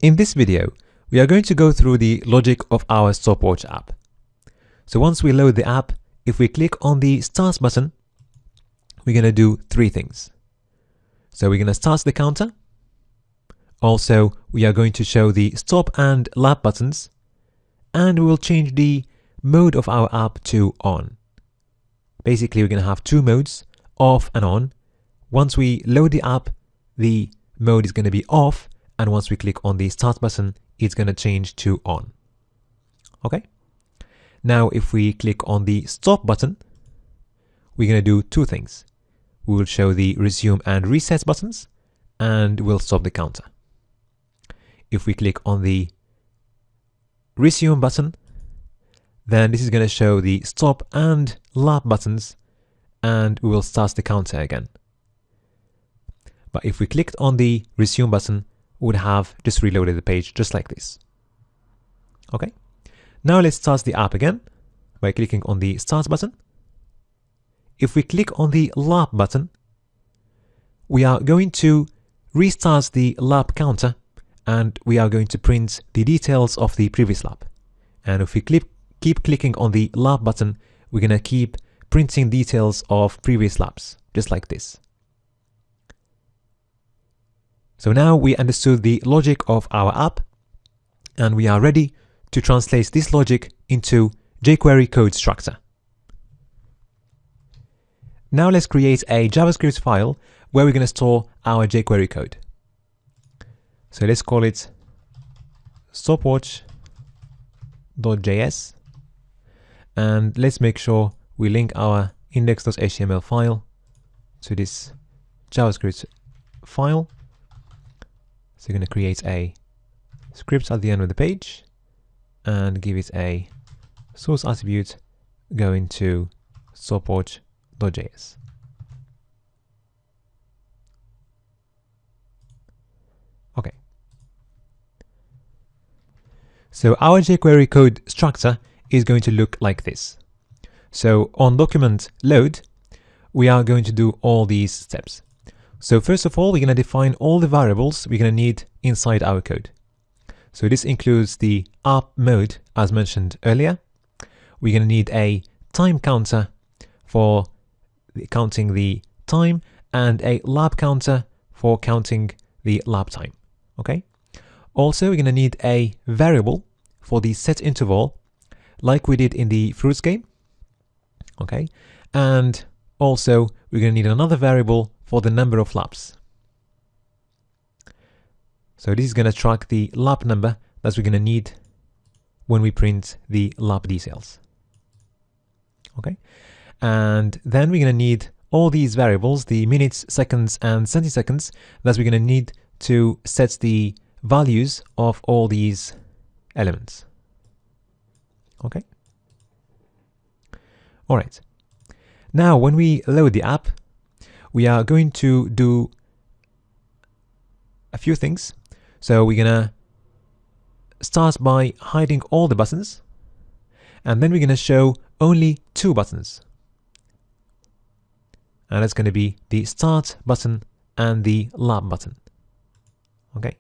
In this video, we are going to go through the logic of our stopwatch app. So once we load the app, if we click on the Start button, we're going to do three things. So we're going to start the counter. Also, we are going to show the Stop and Lap buttons, and we will change the mode of our app to On. Basically, we're going to have two modes, off and on. Once we load the app, the mode is going to be off, and once we click on the Start button, it's going to change to on. Okay? Now, if we click on the Stop button, we're going to do two things. We will show the Resume and Reset buttons, and we'll stop the counter. If we click on the Resume button, then this is going to show the Stop and Lap buttons, and we will start the counter again. But if we clicked on the Resume button, we would have just reloaded the page just like this. Okay. Now let's start the app again by clicking on the Start button. If we click on the Lap button, we are going to restart the lap counter, and we are going to print the details of the previous lap. And if we keep clicking on the Lap button, we're going to keep printing details of previous laps, just like this. So now we understood the logic of our app, and we are ready to translate this logic into jQuery code structure. Now let's create a JavaScript file where we're going to store our jQuery code. So let's call it stopwatch.js, and let's make sure we link our index.html file to this JavaScript file. So you're going to create a script at the end of the page and give it a source attribute going to stopwatch.js. Okay. So our jQuery code structure is going to look like this. So on document load, we are going to do all these steps. So first of all, we're going to define all the variables we're going to need inside our code. So this includes the app mode, as mentioned earlier. We're going to need a time counter for counting the time, and a lap counter for counting the lap time. Okay. Also, we're going to need a variable for the set interval, like we did in the fruits game. Okay. And also, we're going to need another variable for the number of laps. So this is going to track the lap number that we're going to need when we print the lap details. Okay. And then we're going to need all these variables, the minutes, seconds, and centiseconds, that we're going to need to set the values of all these elements. Okay. All right. Now, when we load the app, we are going to do a few things. So we're going to start by hiding all the buttons, and then we're going to show only two buttons. And that's going to be the Start button and the Lap button. Okay.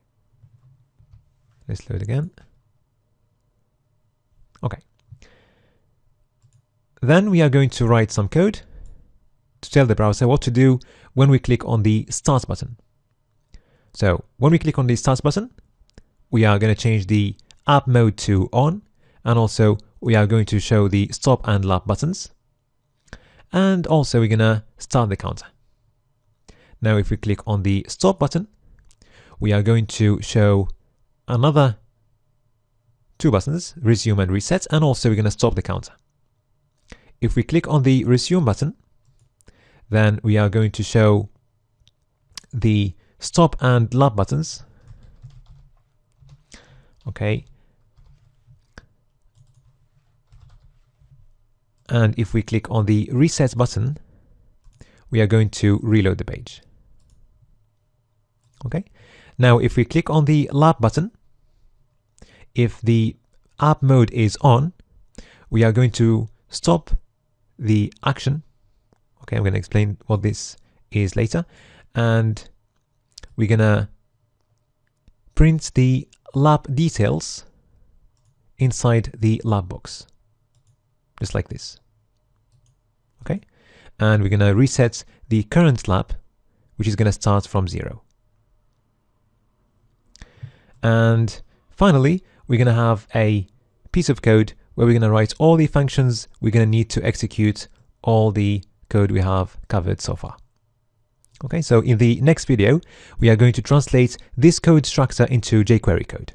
Let's load again. Okay. Then we are going to write some code to tell the browser what to do when we click on the Start button. So when we click on the Start button, we are going to change the app mode to on, and also we are going to show the Stop and Lap buttons. And also we're going to start the counter. Now if we click on the Stop button, we are going to show another two buttons, Resume and Reset, and also we're going to stop the counter. If we click on the Resume button, then we are going to show the Stop and Lap buttons. Okay. And if we click on the Reset button, we are going to reload the page. Okay. Now, if we click on the Lap button, if the app mode is on, we are going to stop the action. Okay, I'm going to explain what this is later. And we're going to print the lab details inside the lab box, just like this. Okay, and we're going to reset the current lab, which is going to start from 0. And finally, we're going to have a piece of code where we're going to write all the functions we're going to need to execute all the code we have covered so far. Okay, so in the next video, we are going to translate this code structure into jQuery code.